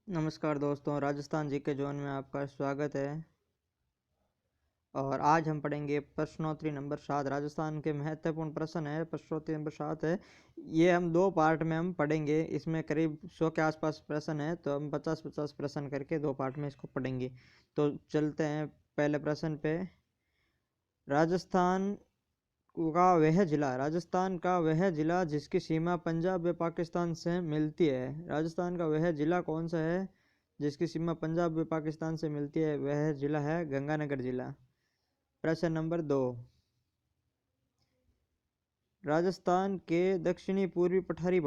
नमस्कार दोस्तों, Rajasthan GK zone में आपका स्वागत है। और आज हम पढ़ेंगे प्रश्नोत्तरी नंबर 7। राजस्थान के महत्वपूर्ण प्रश्न है, प्रश्नोत्तरी नंबर 7 है। ये हम दो पार्ट में हम पढ़ेंगे। इसमें करीब 100 के आसपास प्रश्न है, तो हम 50-50 प्रश्न करके दो पार्ट में इसको पढ़ेंगे। तो चलते हैं पहले प्रश्न पे। राजस्थान राजस्थान का वह जिला जिसकी सीमा पंजाब व पाकिस्तान से मिलती है। राजस्थान का वह जिला कौन सा है जिसकी सीमा पंजाब व पाकिस्तान से मिलती है? वह जिला है गंगानगर जिला। प्रश्न नंबर 2। राजस्थान के दक्षिणी पूर्वी पठारी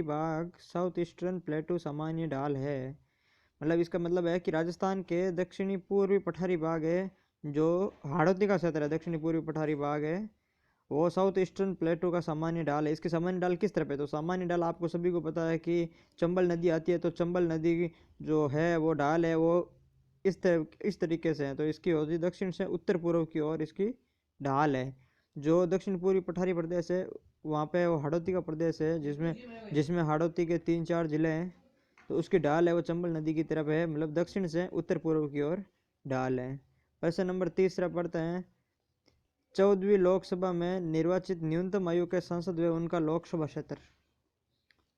भाग साउथ ईस्टर्न प्लेटू सामान्य ढाल है। मतलब इसका मतलब है कि राजस्थान के दक्षिणी पूर्वी पठारी भाग है, जो हाड़ौती का क्षेत्र है, दक्षिणी पूर्वी पठारी भाग है, वो साउथ ईस्टर्न प्लेटो का सामान्य ढाल है। इसकी सामान्य ढाल किस तरफ है? तो सामान्य ढाल आपको सभी को पता है कि चंबल नदी आती है, तो चंबल नदी की जो है वो ढाल है वो इस तरीके से है। तो इसकी होती है दक्षिण से उत्तर पूर्व की ओर इसकी ढाल है। जो दक्षिण पूर्वी पठारी प्रदेश है वहाँ पे वो हाड़ौती का प्रदेश है, जिसमें जिसमें हाड़ौती के 3-4 जिले हैं। तो उसकी ढाल है वो चंबल नदी की तरफ है, मतलब दक्षिण से उत्तर पूर्व की ओर ढाल है। प्रश्न नंबर 3 पढ़ते हैं। 14वीं लोकसभा में निर्वाचित न्यूनतम आयु के सांसद व उनका लोकसभा क्षेत्र।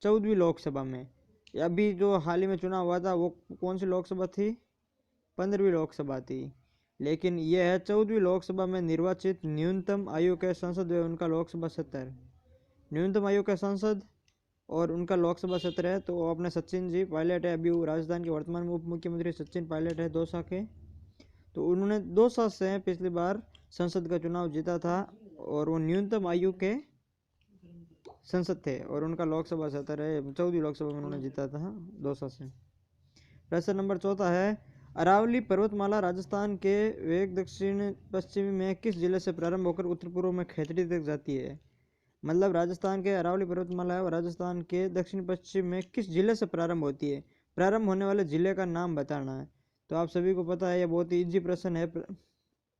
14वीं लोकसभा में, अभी जो हाल ही में चुनाव हुआ था वो कौन सी लोकसभा थी? 15वीं लोकसभा थी। लेकिन यह है 14वीं लोकसभा में निर्वाचित न्यूनतम आयु के सांसद व उनका लोकसभा क्षेत्र। न्यूनतम आयु के सांसद और उनका लोकसभा क्षेत्र है तो वो अपने सचिन जी पायलट है। अभी वो राजस्थान के वर्तमान उप मुख्यमंत्री सचिन पायलट है दौसा के। तो उन्होंने दौसा से पिछली बार संसद का चुनाव जीता था और वो न्यूनतम आयु के संसद थे और उनका लोकसभा क्षेत्र है 14वीं लोकसभा में उन्होंने जीता था दौसा से। प्रश्न नंबर 4 है। अरावली पर्वतमाला राजस्थान के वेग दक्षिण पश्चिमी में किस जिले से प्रारंभ होकर उत्तर पूर्व में खेतड़ी तक जाती है? मतलब राजस्थान के अरावली पर्वतमाला है और राजस्थान के दक्षिण पश्चिम में किस जिले से प्रारंभ होती है? प्रारंभ होने वाले जिले का नाम बताना है। तो आप सभी को पता है, ये बहुत ही इजी प्रश्न है।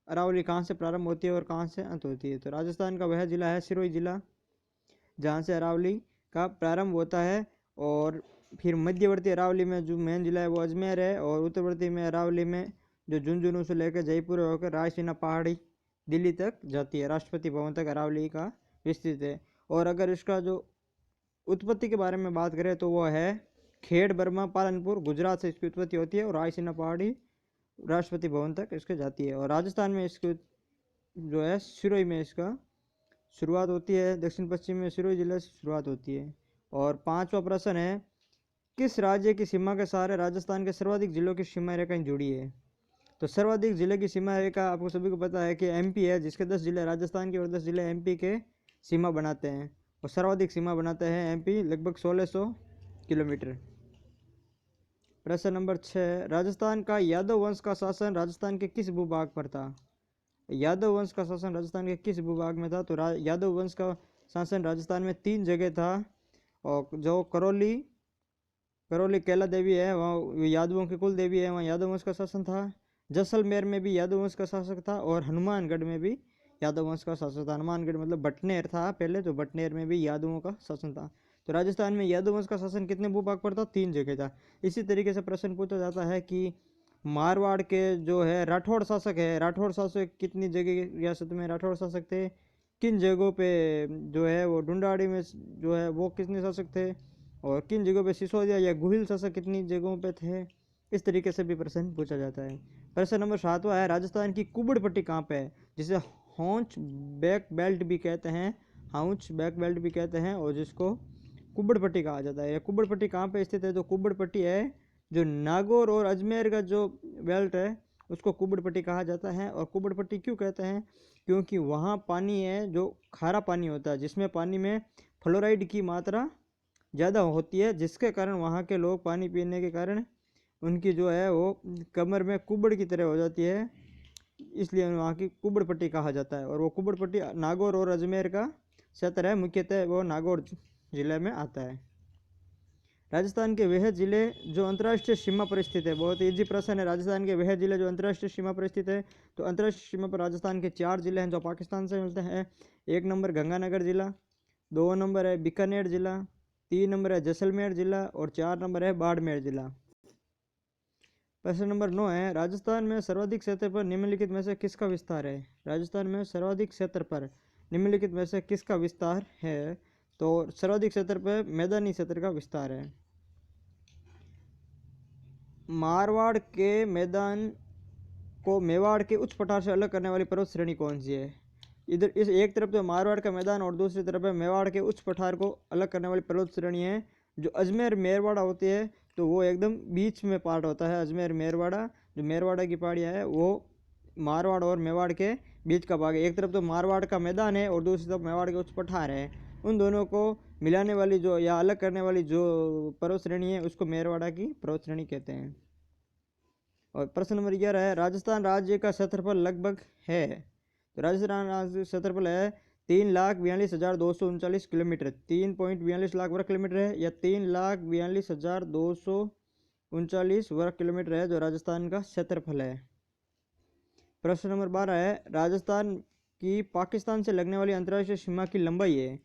अरावली कहाँ से प्रारंभ होती है और कहाँ से अंत होती है? तो राजस्थान का वह जिला है सिरोही जिला, जहाँ से अरावली का प्रारंभ होता है। और फिर मध्यवर्ती अरावली में जो मेन जिला है वो अजमेर है, और उत्तरवर्ती में अरावली में जो झुंझुनू से लेकर जयपुर होकर रायसीना पहाड़ी दिल्ली तक जाती है, राष्ट्रपति भवन तक अरावली का विस्तृत है। और अगर इसका जो उत्पत्ति के बारे में बात करें तो वो है खेड़ बर्मा पालनपुर गुजरात से इसकी उत्पत्ति होती है और रायसीना पहाड़ी राष्ट्रपति भवन तक इसके जाती है। और राजस्थान में इसकी जो है सिरोही में इसका शुरुआत होती है, दक्षिण पश्चिम में सिरोही जिले से शुरुआत होती है। और 5वां प्रश्न है। किस राज्य की सीमा के सहारे राजस्थान के सर्वाधिक जिलों की सीमा रेखाएं जुड़ी है? तो सर्वाधिक जिले की सीमा रेखा आपको सभी को पता है कि एमपी है, जिसके 10 जिले राजस्थान के और 10 जिले एमपी के सीमा बनाते हैं। और सर्वाधिक सीमा बनाते हैं एमपी, लगभग 1600 किलोमीटर। प्रश्न नंबर 6। राजस्थान का यादव वंश का शासन राजस्थान के किस भूभाग पर था? यादव वंश का शासन राजस्थान के किस भूभाग में था? तो यादव वंश का शासन राजस्थान में 3 जगह था। और जो करौली कैला देवी है वहाँ यादवों की कुल देवी है, वहाँ यादव वंश का शासन था। जैसलमेर में भी यादव वंश का शासक था और हनुमानगढ़ में भी यादव वंश का शासक था। हनुमानगढ़ मतलब बटनेर था पहले, तो बटनेर में भी यादवों का शासन था। तो राजस्थान में यादव वंश का शासन कितने भूभाग पर था? 3 जगह था। इसी तरीके से प्रश्न पूछा जाता है कि मारवाड़ के जो है राठौड़ शासक है, राठौड़ शासक कितनी जगह रियासत में राठौड़ शासक थे, किन जगहों पे जो है वो ढूंढाड़ी में जो है वो कितने शासक थे, और किन जगहों पे सिसोदिया या गुहिल शासक कितनी जगहों पे थे। इस तरीके से भी प्रश्न पूछा जाता है। प्रश्न नंबर 7वां है। राजस्थान की कुबड़ पट्टी कहाँ पे है, जिसे हॉन्च बैक बेल्ट भी कहते हैं, हाउच बैक बेल्ट भी कहते हैं, और जिसको कुबड़ पट्टी कहा जाता है। यह कुबड़ पट्टी कहाँ पे स्थित है? तो कुबड़ पट्टी है जो नागौर और अजमेर का जो बेल्ट है उसको कुबड़ पट्टी कहा जाता है। और कुबड़ पट्टी क्यों कहते हैं? क्योंकि वहाँ पानी है जो खारा पानी होता है, जिसमें पानी में फ्लोराइड की मात्रा ज़्यादा होती है, जिसके कारण वहाँ के लोग पानी पीने के कारण उनकी जो है वो कमर में कुबड़ की तरह हो जाती है, इसलिए वहाँ की कुबड़ पट्टी कहा जाता है। और वो कुबड़ पट्टी नागौर और अजमेर का क्षेत्र है, मुख्यतः वो नागौर जिले में आता है। राजस्थान के वह जिले जो अंतर्राष्ट्रीय सीमा पर स्थित है, बहुत इजी प्रश्न है। राजस्थान के वह जिले जो अंतर्राष्ट्रीय सीमा पर स्थित है, तो अंतर्राष्ट्रीय सीमा पर राजस्थान के 4 जिले हैं जो पाकिस्तान से मिलते हैं। 1 नंबर गंगानगर जिला, 2 नंबर है बीकानेर जिला, 3 नंबर है जैसलमेर जिला और 4 नंबर है बाड़मेर जिला। प्रश्न नंबर 9 है राजस्थान में सर्वाधिक क्षेत्र पर निम्नलिखित में से किसका विस्तार है। राजस्थान में सर्वाधिक क्षेत्र पर निम्नलिखित में से किसका विस्तार है। तो सर्वाधिक क्षेत्र पर मैदानी क्षेत्र का विस्तार है। मारवाड़ के मैदान को मेवाड़ के उच्च पठार से अलग करने वाली पर्वत श्रेणी कौन सी है। इधर इस एक तरफ तो मारवाड़ का मैदान और दूसरी तरफ है मेवाड़ के उच्च पठार को अलग करने वाली पर्वत श्रेणी है जो अजमेर मेरवाड़ा होती है। तो वो एकदम बीच में पार्ट होता है अजमेर मेरवाड़ा। जो मेरवाड़ा की पहाड़ियाँ है वो मारवाड़ और मेवाड़ के बीच का भाग है। एक तरफ तो मारवाड़ का मैदान है और दूसरी तरफ मेवाड़ के उच्च पठार है। उन दोनों को मिलाने वाली जो या अलग करने वाली जो पर्वत श्रेणी है उसको मेरवाड़ा की पर्वत श्रेणी कहते हैं। और प्रश्न नंबर 11 है राजस्थान राज्य का क्षेत्रफल लगभग है। तो राजस्थान राज्य का क्षेत्रफल है 3,42,239 किलोमीटर। 3.42 लाख वर्ग किलोमीटर है या 3,42,239 वर्ग किलोमीटर है जो राजस्थान का क्षेत्रफल है। प्रश्न नंबर 12 है राजस्थान की पाकिस्तान से लगने वाली अंतर्राष्ट्रीय सीमा की लंबाई है।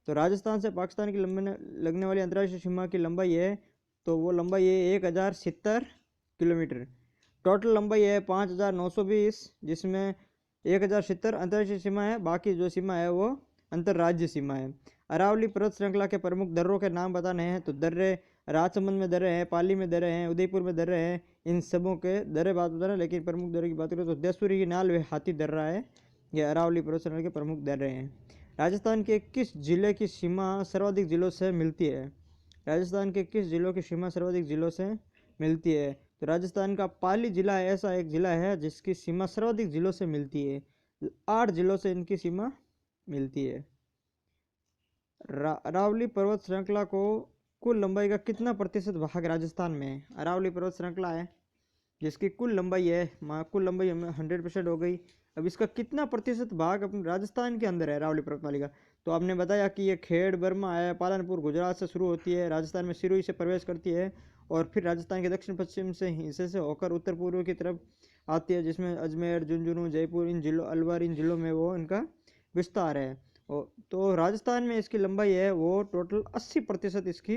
तो राजस्थान से पाकिस्तान की लगने वाली अंतर्राष्ट्रीय सीमा की लंबाई है तो वो लंबाई है 1,070 किलोमीटर। टोटल लंबाई है 5,920 जिसमें 1,070 अंतर्राष्ट्रीय सीमा है। बाकी जो सीमा है वो अंतर्राज्य सीमा है। अरावली पर्वत श्रृंखला के प्रमुख दर्रों के नाम बताने हैं। तो दर्रे राजसमंद में दर्रे हैं, पाली में दर्रे हैं, उदयपुर में दर्रे हैं। इन सबों के दर्रे बात बता रहे हैं लेकिन प्रमुख दर्रे की बात करें तो देसूरी की नाल वे हाथी दर्रा है। ये अरावली पर्वत श्रृंखला के प्रमुख दर्रे हैं। राजस्थान के किस जिले की सीमा सर्वाधिक जिलों से मिलती है। राजस्थान के किस जिलों की सीमा सर्वाधिक जिलों से मिलती है। तो राजस्थान का पाली जिला ऐसा एक जिला है जिसकी सीमा सर्वाधिक जिलों से मिलती है। 8 जिलों से इनकी सीमा मिलती है। अरावली पर्वत श्रृंखला को कुल लंबाई का कितना प्रतिशत भाग राजस्थान में है। अरावली पर्वत श्रृंखला है जिसकी कुल लंबाई है कुल लंबाई 100% हो गई। अब इसका कितना प्रतिशत भाग अपने राजस्थान के अंदर है अरावली पर्वतमालिका। तो आपने बताया कि ये खेड़ बर्मा है, पालनपुर गुजरात से शुरू होती है, राजस्थान में सिरोही से प्रवेश करती है और फिर राजस्थान के दक्षिण पश्चिम से हिस्से से होकर उत्तर पूर्व की तरफ आती है जिसमें अजमेर, झुंझुनू, जयपुर इन जिलों अलवर इन जिलों में वो इनका विस्तार है। तो राजस्थान में इसकी लंबाई है वो टोटल 80% इसकी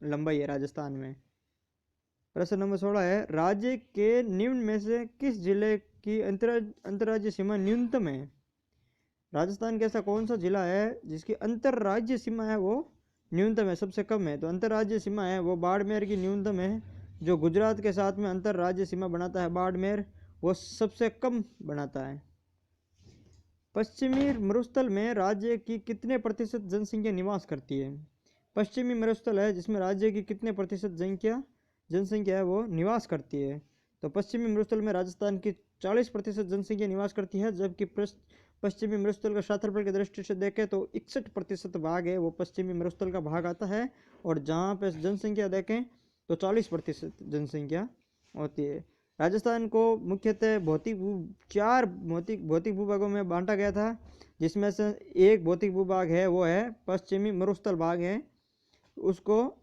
लंबाई है राजस्थान में। प्रश्न नंबर 16 है राज्य के निम्न में से किस जिले की अंतर्राज्यीय सीमा न्यूनतम है। राजस्थान का ऐसा कौन सा जिला है जिसकी अंतर्राज्यीय सीमा है वो न्यूनतम है, सबसे कम है। तो अंतर्राज्यीय सीमा है वो बाड़मेर की न्यूनतम है। जो गुजरात के साथ में अंतर्राज्यीय सीमा बनाता है बाड़मेर वो सबसे कम बनाता है। पश्चिमी मरुस्थल में राज्य की कितने प्रतिशत जनसंख्या निवास करती है। पश्चिमी मरुस्थल है जिसमें राज्य की कितने प्रतिशत जनसंख्या है वो निवास करती है। तो पश्चिमी मरुस्थल में राजस्थान की 40% जनसंख्या निवास करती है जबकि पश्चिमी मरुस्थल का क्षेत्रफल की दृष्टि से देखें तो 61% भाग है वो पश्चिमी मरुस्थल का भाग आता है। और जहाँ पे जनसंख्या देखें तो 40% जनसंख्या होती है। राजस्थान को मुख्यतः चार भौतिक भूभागों में बांटा गया था जिसमें से एक भौतिक भूभाग है वो है पश्चिमी मरुस्थल भाग है। उसको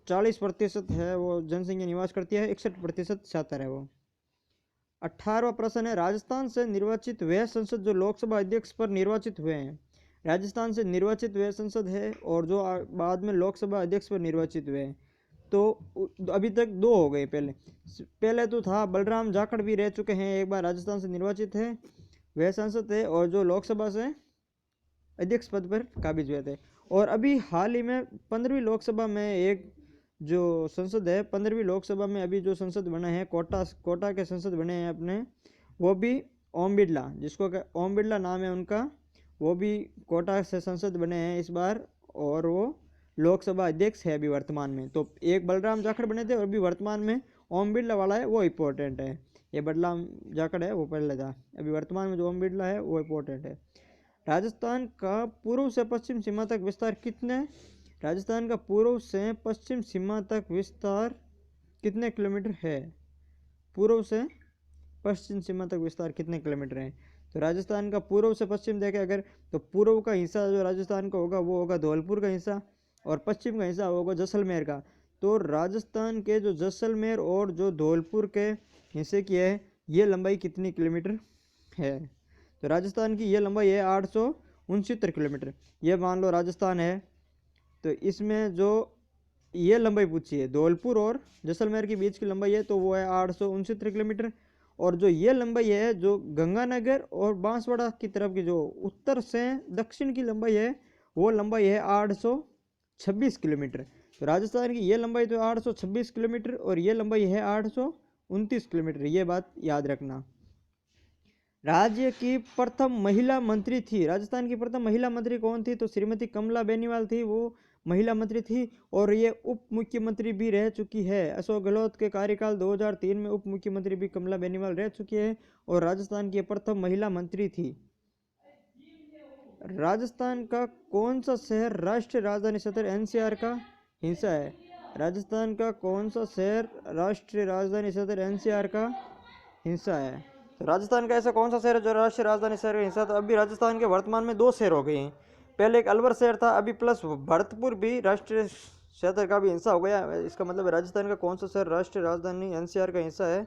40% है वो जनसंख्या निवास करती है, 61% क्षेत्र है वो। 18वां प्रश्न है राजस्थान से निर्वाचित वह संसद जो लोकसभा अध्यक्ष पर निर्वाचित हुए हैं। राजस्थान से निर्वाचित वह संसद है और जो बाद में लोकसभा अध्यक्ष पर निर्वाचित हुए हैं। तो अभी तक 2 हो गए। पहले तो था बलराम जाखड़ भी रह चुके हैं, एक बार राजस्थान से निर्वाचित है वह संसद है और जो लोकसभा से अध्यक्ष पद पर काबिज हुए थे। और अभी हाल ही में 15वीं लोकसभा में एक जो संसद है 15वीं लोकसभा में अभी जो संसद बने हैं कोटा के संसद बने हैं अपने वो भी ओम बिरला, जिसको ओम बिरला नाम है उनका, वो भी कोटा से संसद बने हैं इस बार और वो लोकसभा अध्यक्ष है अभी वर्तमान में। तो एक बलराम जाखड़ बने थे और अभी वर्तमान में ओम बिरला वाला है वो इम्पोर्टेंट है। ये बलराम जाखड़ है वो पहले था, अभी वर्तमान में जो ओम बिरला है वो इम्पोर्टेंट है। राजस्थान का पूर्व से पश्चिम सीमा तक विस्तार राजस्थान का पूर्व से पश्चिम सीमा तक विस्तार कितने किलोमीटर है। पूर्व से पश्चिम सीमा तक विस्तार कितने किलोमीटर है। तो राजस्थान का पूर्व से पश्चिम देखें अगर तो पूर्व का हिस्सा जो राजस्थान का होगा वो होगा धौलपुर का हिस्सा और पश्चिम का हिस्सा होगा जैसलमेर का। तो राजस्थान के जो जैसलमेर और जो धौलपुर के हिस्से की है ये लंबाई कितनी किलोमीटर है। तो राजस्थान की ये लंबाई है 869 किलोमीटर। ये मान लो राजस्थान है तो इसमें जो ये लंबाई पूछी है, धौलपुर और जैसलमेर के बीच की लंबाई है तो वो है 869 किलोमीटर। और जो ये लंबाई है जो गंगानगर और बांसवाड़ा की तरफ की जो उत्तर से दक्षिण की लंबाई है वो लंबाई है 826 किलोमीटर। तो राजस्थान की ये लंबाई तो 826 किलोमीटर और ये लंबाई है 829 किलोमीटर, ये बात याद रखना। राज्य की प्रथम महिला मंत्री थी, राजस्थान की प्रथम महिला मंत्री कौन थी? तो श्रीमती कमला बेनीवाल थी, वो महिला मंत्री थी और ये उप मुख्यमंत्री भी रह चुकी है। अशोक गहलोत के कार्यकाल 2003 में उप मुख्यमंत्री भी कमला बेनीवाल रह चुकी है और राजस्थान की प्रथम महिला मंत्री थी। राजस्थान का कौन सा शहर राष्ट्रीय राजधानी क्षेत्र एनसीआर का हिस्सा है? राजस्थान का कौन सा शहर राष्ट्रीय राजधानी क्षेत्र एनसीआर का हिस्सा है? तो राजस्थान का ऐसा कौन सा शहर है जो राष्ट्रीय राजधानी शहर का हिस्सा? तो अभी राजस्थान के वर्तमान में 2 शहर हो गए हैं। पहले एक अलवर शहर था, अभी प्लस भरतपुर भी राष्ट्रीय क्षेत्र का भी हिस्सा हो गया। इसका मतलब राजस्थान का कौन सा शहर राष्ट्रीय राजधानी एनसीआर का हिस्सा है?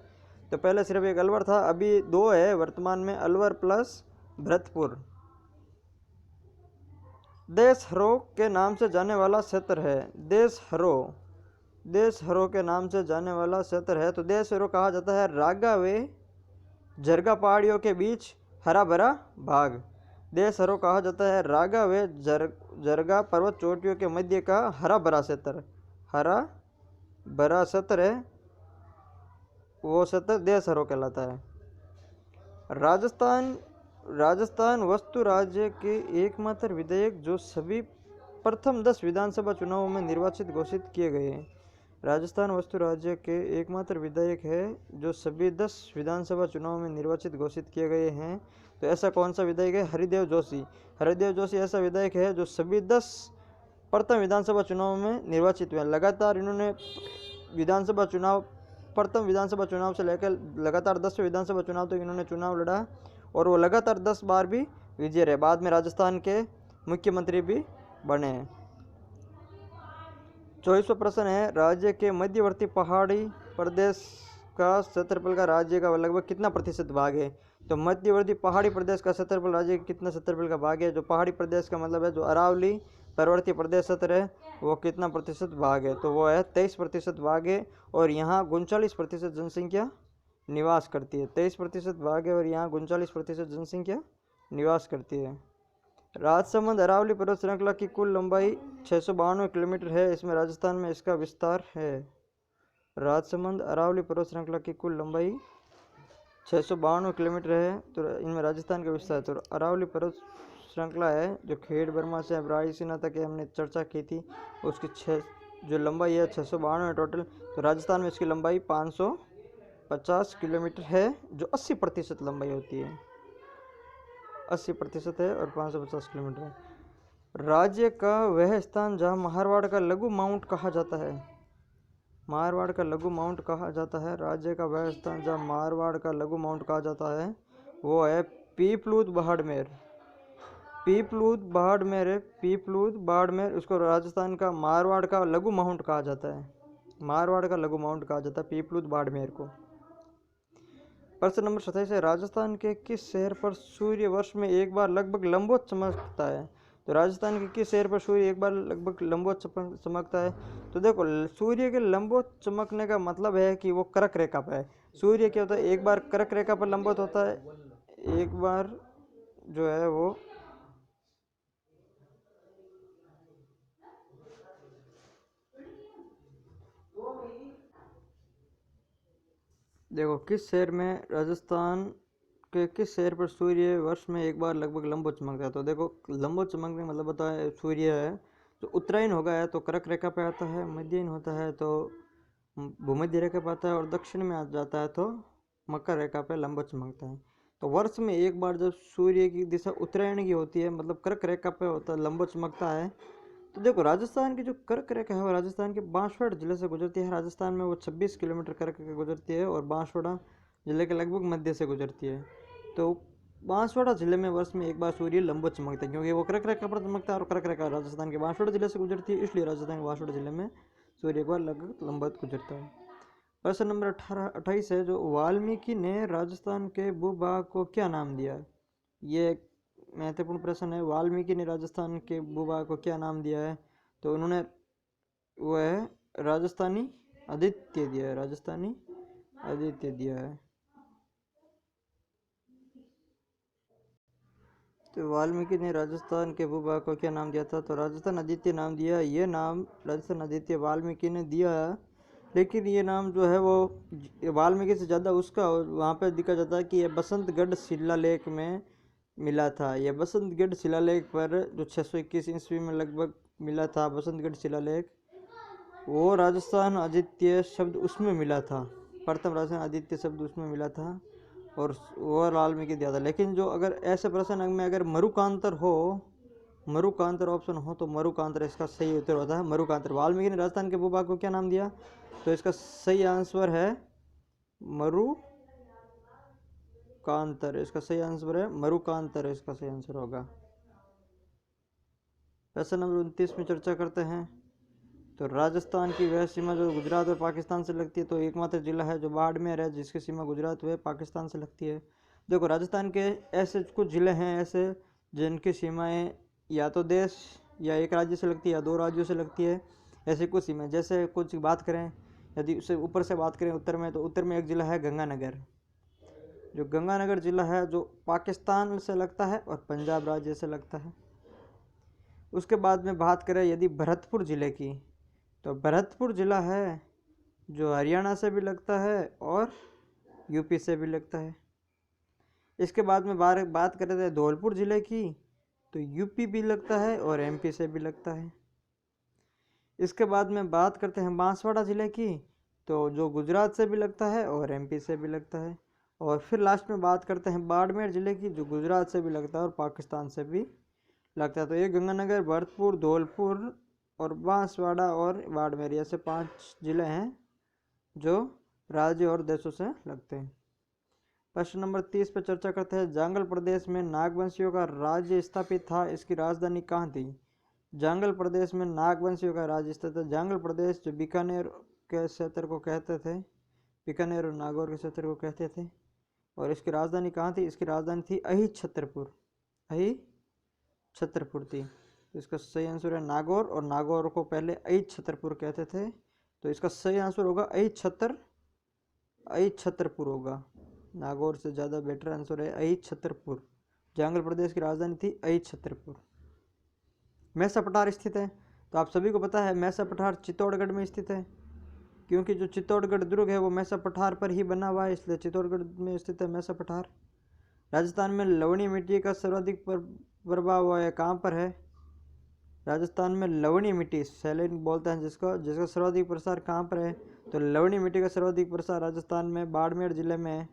तो पहले सिर्फ एक अलवर था, अभी 2 है वर्तमान में, अलवर प्लस भरतपुर। देशहरो के नाम से जाने वाला क्षेत्र है, देशहरो के नाम से जाने वाला क्षेत्र है। तो देशहरो कहा जाता है रागा वे जरगा पहाड़ियों के बीच हरा भरा भाग। देशहरो कहा जाता है रागा वे जरगा पर्वत चोटियों के मध्य का हरा भरा क्षेत्र, हरा भरा क्षेत्र है वो क्षेत्र देशहरो कहलाता है। राजस्थान वस्तु राज्य के एकमात्र विधायक जो सभी प्रथम 10 विधानसभा चुनावों में निर्वाचित घोषित किए गए हैं। राजस्थान वस्तु राज्य के एकमात्र विधायक है जो सभी 10 विधानसभा चुनाव में निर्वाचित घोषित किए गए हैं। तो ऐसा कौन सा विधायक है? हरिदेव जोशी। हरिदेव जोशी ऐसा विधायक है जो सभी 10 प्रथम विधानसभा चुनाव में निर्वाचित हुए। लगातार इन्होंने प्रथम विधानसभा चुनाव से लेकर लगातार 10 विधानसभा चुनाव तक इन्होंने चुनाव लड़ा और वो लगातार 10 बार भी विजय रहे। बाद में राजस्थान के मुख्यमंत्री भी बने हैं। 24वां प्रश्न है, राज्य के मध्यवर्ती पहाड़ी प्रदेश का क्षेत्रफल का राज्य का लगभग कितना प्रतिशत भाग है? तो मध्यवर्ती पहाड़ी प्रदेश का क्षेत्रफल राज्य के कितना क्षेत्रफल का भाग है? जो पहाड़ी प्रदेश का मतलब है जो अरावली पर्वतीय प्रदेश क्षेत्र है वो कितना प्रतिशत भाग है? तो वो है 23% भाग है और यहाँ 39% जनसंख्या निवास करती है। 23% भाग है और यहाँ 39% जनसंख्या निवास करती है। राजसमंद अरावली पर्वत श्रृंखला की कुल लंबाई 692 किलोमीटर है, इसमें राजस्थान में इसका विस्तार है। राजसमंद अरावली पर्वत श्रृंखला की कुल लंबाई 692 किलोमीटर है तो इनमें राजस्थान का विस्तार है। तो अरावली पर्वत श्रृंखला है जो खेड़ बर्मा से रायसीना तक हमने चर्चा की थी, उसकी जो लंबाई है 692 है टोटल। तो राजस्थान में इसकी लंबाई 550 किलोमीटर है जो 80% लंबाई होती है, 80% है और 550 किलोमीटर है। राज्य का वह स्थान जहाँ मारवाड़ का लघु माउंट कहा जाता है, मारवाड़ का लघु माउंट कहा जाता है। राज्य का वह स्थान जहाँ मारवाड़ का लघु माउंट कहा जाता है वो है पीपलूद बाड़मेर। पीपलूद बाड़मेर उसको राजस्थान का मारवाड़ का लघु माउंट कहा जाता है, मारवाड़ का लघु माउंट कहा जाता है पीपलूद बाड़मेर को। प्रश्न नंबर 27 है, राजस्थान के किस शहर पर सूर्य वर्ष में एक बार लगभग लंबवत चमकता है? तो राजस्थान के किस शहर पर सूर्य एक बार लगभग लंबवत चमकता है? तो देखो सूर्य के लंबवत चमकने का मतलब है कि वो कर्क रेखा पर है। सूर्य क्या होता है, एक बार कर्क रेखा पर लंबवत होता है, एक बार जो है वो देखो किस शहर में राजस्थान के किस शहर पर सूर्य वर्ष में एक बार लगभग लंबवत चमकता है? तो देखो लंबवत चमकने का मतलब होता है सूर्य है तो उत्तरायण होगा है तो कर्क रेखा पे आता है, मध्यायन होता है तो भूमध्य रेखा पे आता है और दक्षिण में आ जाता है तो मकर रेखा पे लंबवत चमकता है। तो वर्ष में एक बार जब सूर्य की दिशा उत्तरायण की होती है मतलब कर्क रेखा पे होता है लंबवत चमकता है। तो देखो राजस्थान की जो कर्क रेखा है वो राजस्थान के बांसवाड़ा जिले से गुजरती है। राजस्थान में वो 26 किलोमीटर कर्क रेखा गुजरती है और बांसवाड़ा जिले के लगभग मध्य से गुजरती है। तो बांसवाड़ा जिले में वर्ष में एक बार सूर्य लंबवत चमकता है क्योंकि वो कर्क रेखा पर चमकता है और कर्क रेखा राजस्थान के बांसवाड़ा जिले से गुजरती है, इसलिए राजस्थान के बांसवाड़ा जिले में सूर्य एक बार लगभग लंबवत गुजरता है। प्रश्न नंबर 28 है, जो वाल्मीकि ने राजस्थान के भूभाग को क्या नाम दिया? ये महत्वपूर्ण प्रश्न है। वाल्मीकि ने राजस्थान के भूभाग को क्या नाम दिया है? तो उन्होंने वो है राजस्थानी आदित्य दिया है, राजस्थानी आदित्य दिया है। तो वाल्मीकि ने राजस्थान के भूभाग को क्या नाम दिया था? तो राजस्थान आदित्य नाम दिया। ये नाम राजस्थान आदित्य वाल्मीकि ने दिया है, लेकिन ये नाम जो है वो वाल्मीकि से ज़्यादा उसका वहाँ पे दिखा जाता है कि ये बसंतगढ़ शिलालेख में मिला था। ये बसंतगढ़ शिलालेख पर जो 621 ईस्वी में लगभग मिला था बसंतगढ़ शिलालेख, वो राजस्थान आदित्य शब्द उसमें मिला था। प्रथम राजस्थान आदित्य शब्द उसमें मिला था और वो वाल्मीकि दिया था। लेकिन जो अगर ऐसे प्रश्न में अगर मरुकांतर हो, मरुकांतर ऑप्शन हो, तो मरुकांतर इसका सही उत्तर होता है। मरुकांतर। वाल्मीकि ने राजस्थान के भूभाग को क्या नाम दिया? तो इसका सही आंसर है मरुकांतर। इसका सही आंसर है मरुकांतर, इसका सही आंसर होगा। प्रश्न नंबर 29 में चर्चा करते हैं। तो राजस्थान की वह सीमा जो गुजरात और पाकिस्तान से लगती है, तो एकमात्र जिला है जो बाड़मेर है जिसकी सीमा गुजरात व पाकिस्तान से लगती है। देखो राजस्थान के ऐसे कुछ ज़िले हैं ऐसे जिनकी सीमाएं या तो देश या एक राज्य से लगती है या दो राज्यों से लगती है। ऐसे कुछ सीमाएं, जैसे कुछ बात करें, यदि उससे ऊपर से बात करें उत्तर में, तो उत्तर में एक ज़िला है गंगानगर। जो गंगानगर ज़िला है जो पाकिस्तान से लगता है और पंजाब राज्य से लगता है। उसके बाद में बात करें यदि भरतपुर ज़िले की, तो भरतपुर ज़िला है जो हरियाणा से भी लगता है और यूपी से भी लगता है। इसके बाद में बात करें तो धौलपुर ज़िले की, तो यूपी भी लगता है और एमपी से भी लगता है। इसके बाद में बात करते हैं बांसवाड़ा ज़िले की, तो जो गुजरात से भी लगता है और एमपी से भी लगता है। और फिर लास्ट में बात करते हैं बाड़मेर ज़िले की, जो गुजरात से भी लगता है और पाकिस्तान से भी लगता है। तो ये गंगानगर, भरतपुर, धौलपुर और बांसवाड़ा और बाड़मेर, ऐसे 5 ज़िले हैं जो राज्य और देशों से लगते हैं। प्रश्न नंबर 30 पर चर्चा करते हैं। जांगल प्रदेश में नागवंशियों का राज्य स्थापित था, इसकी राजधानी कहाँ थी? जांगल प्रदेश में नागवंशियों का राज्य स्थित है। जांगल प्रदेश जो बीकानेर के क्षेत्र को कहते थे, बीकानेर और नागौर के क्षेत्र को कहते थे। और इसकी राजधानी कहाँ थी? इसकी राजधानी थी अही छतरपुर, अही छतरपुर थी। तो इसका सही आंसर है नागौर, और नागौर को पहले अही छतरपुर कहते थे। तो इसका सही आंसर होगा अही छतरपुर होगा। नागौर से ज़्यादा बेटर आंसर है अही छतरपुर। जांगल प्रदेश की राजधानी थी अही छतरपुर। मैसा पठार स्थित है, तो आप सभी को पता है मैसा पठार चित्तौड़गढ़ में स्थित है, क्योंकि जो चित्तौड़गढ़ दुर्ग है वो मैसा पठार पर ही बना हुआ है, इसलिए चित्तौड़गढ़ में स्थित है मैसा पठार। राजस्थान में लवणीय मिट्टी का सर्वाधिक प्रभाव है कहाँ पर है? राजस्थान में लवणीय मिट्टी, सैलिन बोलते हैं जिसका सर्वाधिक प्रसार कहाँ पर है? तो लवणीय मिट्टी का सर्वाधिक प्रसार राजस्थान में बाड़मेर जिले में है।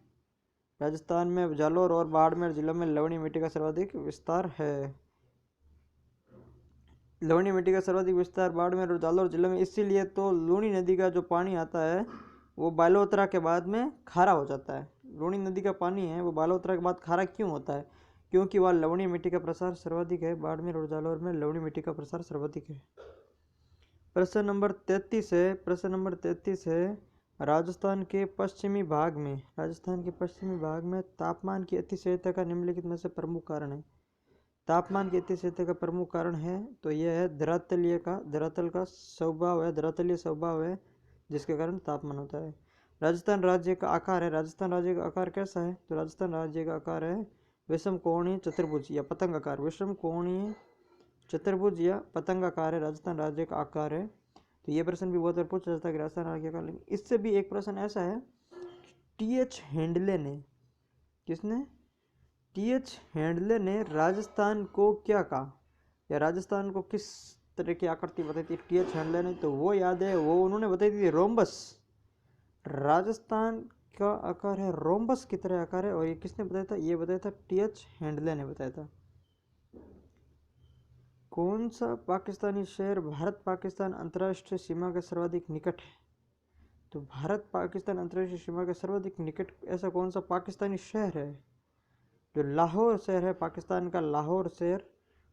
राजस्थान में जालौर और बाड़मेर जिलों में लवणीय मिट्टी का सर्वाधिक विस्तार है। लवणीय मिट्टी का सर्वाधिक विस्तार बाड़मेर और जालौर जिले में, इसीलिए तो लूनी नदी का जो पानी आता है वो बालोतरा के बाद में खारा हो जाता है। लूनी नदी का पानी है वो बालोतरा के बाद खारा क्यों होता है? क्योंकि वह लवणीय मिट्टी का प्रसार सर्वाधिक है। बाड़मेर और जालौर में लवणीय मिट्टी का प्रसार सर्वाधिक है। प्रश्न नंबर 33 है। प्रश्न नंबर 33 है, राजस्थान के पश्चिमी भाग में तापमान की अतिशयता का निम्नलिखित में से प्रमुख कारण है। तापमान की अतिशयता का प्रमुख कारण है तो यह है धरातल का स्वभाव है, धरातलीय स्वभाव है, जिसके कारण तापमान होता है। राजस्थान राज्य का आकार है, राजस्थान राज्य का आकार कैसा है? तो राजस्थान राज्य का आकार है विषम कोणीय चतुर्भुज या पतंगाकार। विषम कोणीय चतुर्भुज या पतंगाकार है राजस्थान राज्य का आकार है। तो ये प्रश्न भी बहुत बार पूछा जाता है कि राजस्थान राज्य का। इससे भी एक प्रश्न ऐसा है, टी.एच. हैंडले ने, किसने? टी.एच. हैंडले ने राजस्थान को क्या कहा, या राजस्थान को किस तरह की आकृति बताई थी टी.एच. हैंडले ने? तो वो याद है, वो उन्होंने बताई थी रोम्बस। राजस्थान का आकार है रोम्बस की तरह आकार है, और ये किसने बताया था? ये बताया था टी.एच. हैंडले ने बताया था। कौन सा पाकिस्तानी शहर भारत पाकिस्तान अंतर्राष्ट्रीय सीमा के सर्वाधिक निकट है? तो भारत पाकिस्तान अंतर्राष्ट्रीय सीमा के सर्वाधिक निकट ऐसा कौन सा पाकिस्तानी शहर है? जो लाहौर शहर है, पाकिस्तान का लाहौर शहर,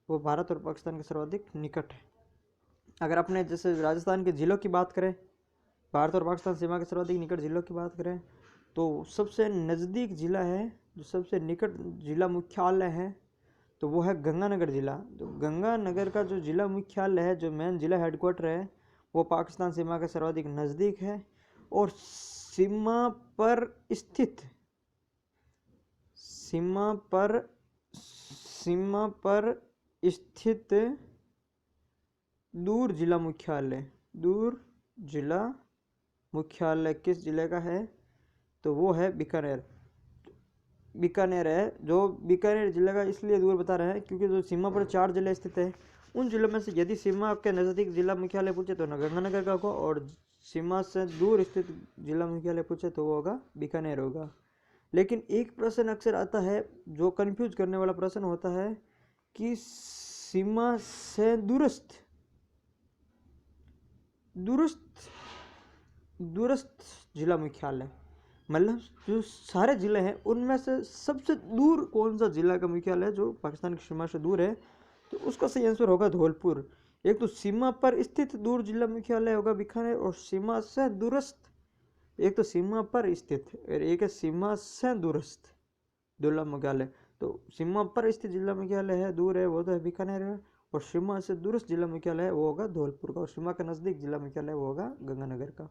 वो भारत और पाकिस्तान के सर्वाधिक निकट है। अगर अपने जैसे राजस्थान के ज़िलों की बात करें, भारत और पाकिस्तान सीमा के सर्वाधिक निकट ज़िलों की बात करें, तो सबसे नज़दीक ज़िला है, जो सबसे निकट ज़िला मुख्यालय है, तो वो है गंगानगर ज़िला। तो गंगानगर का जो ज़िला मुख्यालय है, जो मेन ज़िला हेडक्वार्टर है, वो पाकिस्तान सीमा के सर्वाधिक नज़दीक है और सीमा पर स्थित सीमा पर सीमा पर स्थित दूर जिला मुख्यालय किस जिले का है? तो वो है बीकानेर है। जो बीकानेर जिले का इसलिए दूर बता रहे हैं क्योंकि जो सीमा पर 4 जिले स्थित है उन जिलों में से यदि सीमा के नज़दीक जिला मुख्यालय पूछे तो गंगानगर का होगा और सीमा से दूर स्थित जिला मुख्यालय पूछे तो वो होगा बीकानेर होगा। लेकिन एक प्रश्न अक्सर आता है जो कंफ्यूज करने वाला प्रश्न होता है कि सीमा से दूरस्थ जिला मुख्यालय मतलब जो सारे जिले हैं उनमें से सबसे दूर कौन सा जिला का मुख्यालय है जो पाकिस्तान की सीमा से दूर है? तो उसका सही आंसर होगा धौलपुर। एक तो सीमा पर स्थित दूर जिला मुख्यालय होगा बीकानेर और सीमा से दूरस्थ, एक तो सीमा पर स्थित और एक है सीमा से दूरस्थ जिला मुख्यालय। तो सीमा पर स्थित जिला मुख्यालय है दूर है वो तो है बीकानेर है और सीमा से दूरस्थ जिला मुख्यालय है वो होगा धौलपुर का और सीमा के नज़दीक जिला मुख्यालय वो होगा गंगानगर का।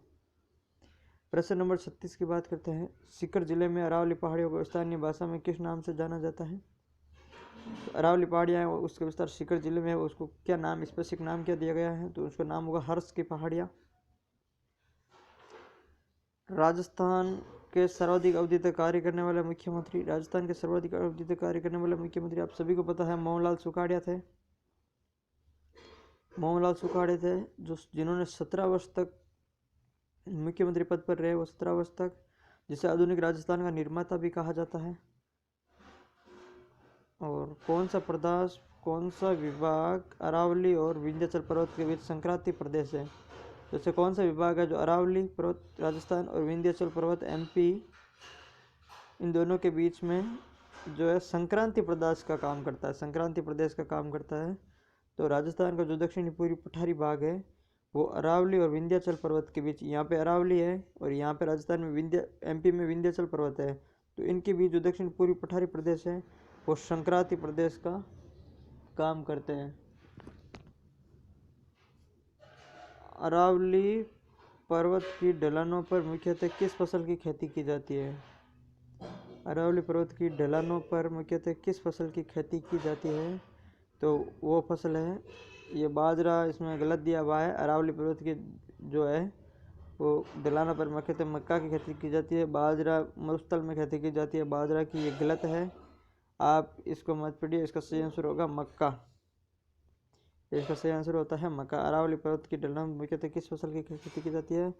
प्रश्न नंबर 36 की बात करते हैं। सीकर जिले में अरावली पहाड़ियों को स्थानीय भाषा में किस नाम से जाना जाता है? तो अरावली पहाड़ियाँ हैं उसका विस्तार सीकर जिले में है, उसको क्या नाम स्पेसिफिक नाम क्या दिया गया है? तो उसका नाम होगा हर्ष की पहाड़ियाँ। राजस्थान के सर्वाधिक अवधि तक कार्य करने वाले मुख्यमंत्री आप सभी को पता है मोहनलाल सुखाड़िया थे। जिन्होंने 17 वर्ष तक मुख्यमंत्री पद पर रहे, वो 17 वर्ष तक, जिसे आधुनिक राजस्थान का निर्माता भी कहा जाता है। और कौन सा विभाग अरावली और विंध्याचल पर्वत के बीच संक्रांति प्रदेश है? जैसे कौन सा विभाग है जो अरावली पर्वत राजस्थान और विंध्याचल पर्वत एमपी इन दोनों के बीच में जो है संक्रांति प्रदेश का काम करता है। तो राजस्थान का जो दक्षिणी पूर्वी पठारी भाग है वो अरावली और विंध्याचल पर्वत के बीच, यहाँ पे अरावली है और यहाँ पे राजस्थान में एमपी में विंध्याचल पर्वत है, तो इनके बीच जो दक्षिण पूर्वी पठारी प्रदेश है वो संक्रांति प्रदेश का काम करते हैं। अरावली पर्वत की ढलानों पर मुख्यतः किस फसल की खेती की जाती है? अरावली पर्वत की ढलानों पर मुख्यतः किस फसल की खेती की जाती है? तो वो फसल है ये बाजरा, इसमें गलत दिया हुआ है। अरावली पर्वत की जो है वो ढलानों पर मुख्यतः मक्का की खेती की जाती है, बाजरा मरुस्थल में खेती की जाती है बाजरा की, ये गलत है, आप इसको मत पढ़िए। इसका सही आंसर होगा मक्का। इसका सही आंसर होता है मक्का। अरावली पर्वत की ढलान में मुख्यतः किस फसल की खेती की जाती है?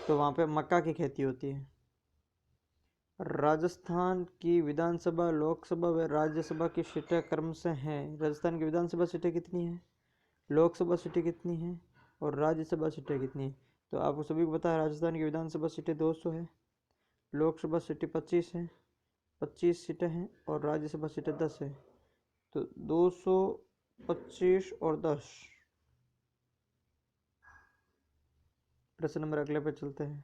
तो वहाँ पे मक्का की खेती होती है। राजस्थान की विधानसभा, लोकसभा व राज्यसभा की सीटें क्रमशः हैं। राजस्थान की विधानसभा सीटें कितनी हैं, लोकसभा सीटें कितनी हैं और राज्यसभा सीटें कितनी हैं? तो आपको सभी को पता है राजस्थान की विधानसभा सीटें 200 है, लोकसभा सीटें 25 हैं, 25 सीटें हैं और राज्यसभा सीटें 10 है। तो 200, 25 और 10। प्रश्न नंबर अगले पे चलते हैं।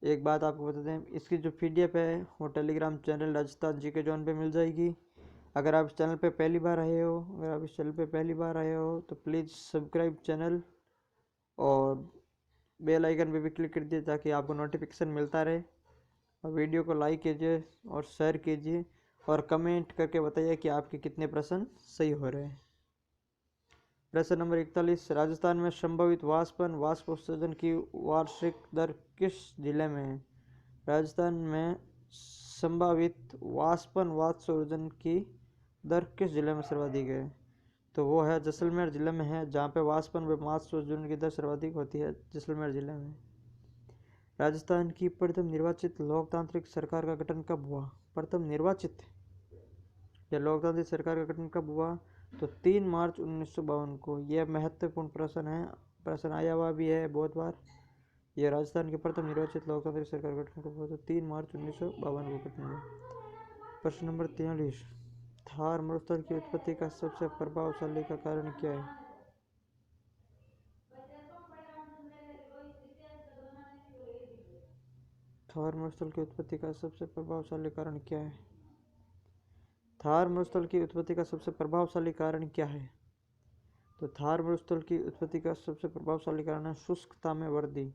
एक बात आपको बता दें, इसकी जो PDF है वो Telegram channel Rajasthan GK John पे मिल जाएगी। अगर आप इस चैनल पे पहली बार आए हो तो प्लीज़ सब्सक्राइब चैनल और बेल आइकन पे भी क्लिक कर दिए ताकि आपको नोटिफिकेशन मिलता रहे। और वीडियो को लाइक कीजिए और शेयर कीजिए और कमेंट करके बताइए कि आपके कितने प्रश्न सही हो रहे हैं। प्रश्न नंबर 41, राजस्थान में संभावित वाष्प उत्सर्जन की वार्षिक दर किस जिले में है? राजस्थान में संभावित वाष्प उत्सर्जन की दर किस जिले में सर्वाधिक है? तो वो है जैसलमेर जिले में है, जहाँ पे वाष्प उत्सर्जन की दर सर्वाधिक होती है जैसलमेर जिले में। राजस्थान की प्रथम निर्वाचित लोकतांत्रिक सरकार का गठन कब हुआ? प्रथम निर्वाचित या लोकतांत्रिक सरकार का गठन कब हुआ? तो 3 मार्च 1952 को। यह महत्वपूर्ण प्रश्न आया हुआ भी है बहुत बार। यह राजस्थान की प्रथम निर्वाचित लोकतांत्रिक सरकार का गठन कब हुआ? तो 3 मार्च 1952 को गठन हुआ। प्रश्न नंबर 43, थार मरुस्थल की उत्पत्ति का सबसे प्रभावशाली का कारण क्या है? थार मरुस्थल की उत्पत्ति का सबसे प्रभावशाली कारण क्या है? थार मरुस्थल की उत्पत्ति का सबसे प्रभावशाली कारण क्या है? तो थार मरुस्थल की उत्पत्ति का सबसे प्रभावशाली कारण है शुष्कता में वृद्धि।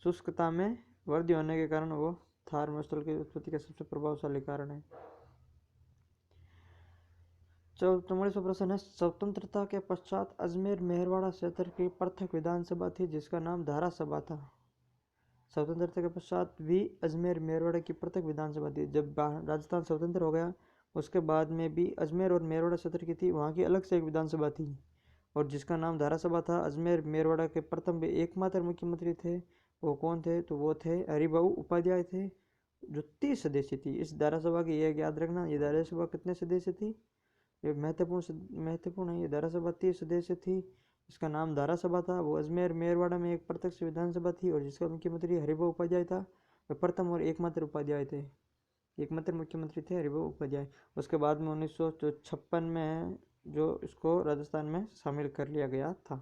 शुष्कता में वृद्धि होने के कारण वो थार मरुस्थल की उत्पत्ति का सबसे प्रभावशाली कारण है। 44वां प्रश्न है, स्वतंत्रता के पश्चात अजमेर मेहरवाड़ा क्षेत्र की पृथक विधानसभा थी जिसका नाम धारा सभा था। स्वतंत्रता के पश्चात भी अजमेर मेरवाड़ा की पृथक विधानसभा थी। जब राजस्थान स्वतंत्र हो गया उसके बाद में भी अजमेर और मेरवाड़ा क्षेत्र की थी, वहाँ की अलग से एक विधानसभा थी और जिसका नाम धारा सभा था। अजमेर मेरवाड़ा के प्रथम एकमात्र मुख्यमंत्री थे, वो कौन थे? तो वो थे हरिभाऊ उपाध्याय थे, जो 30 सदस्य थी। इस धारा सभा की यह याद रखना, ये धारा सभा कितने सदस्य थी? ये महत्वपूर्ण है। ये धारा सभा 30 सदस्य थी, इसका नाम धारा सभा था। वो अजमेर मेरवाड़ा में एक प्रत्यक्ष विधानसभा थी और जिसका मुख्यमंत्री हरिभाऊ उपाध्याय था। वे प्रथम और एकमात्र उपाध्याय थे, एकमात्र मुख्यमंत्री थे हरिभाऊ उपाध्याय। उसके बाद में 1956 में जो इसको राजस्थान में शामिल कर लिया गया था।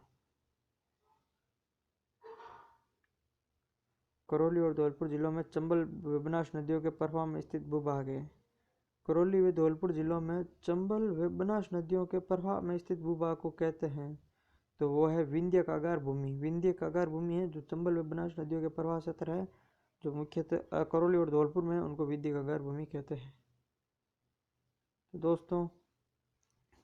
करौली और धौलपुर जिलों में चंबल व बनास नदियों के प्रवाह में स्थित भूभाग है। करौली व धौलपुर जिलों में चंबल व बनास नदियों के प्रवाह में स्थित भूभाग को कहते हैं, तो वो है विंध्य कागार भूमि। विंध्य कागार भूमि है जो चंबल व बनास नदियों के प्रवाह क्षेत्र है, जो मुख्यतः करौली और धौलपुर में, उनको विंध्य कागार भूमि कहते हैं। तो दोस्तों,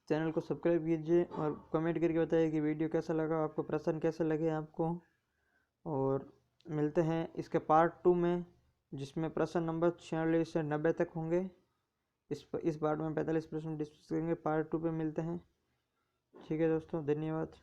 चैनल को सब्सक्राइब कीजिए और कमेंट करके बताइए कि वीडियो कैसा लगा आपको, प्रश्न कैसे लगे आपको। और मिलते हैं इसके पार्ट 2 में, जिसमें प्रश्न नंबर 46 से 90 तक होंगे। इस पार्ट में 45 प्रश्न डिस्कस करेंगे। पार्ट 2 पे मिलते हैं। ठीक है दोस्तों, धन्यवाद।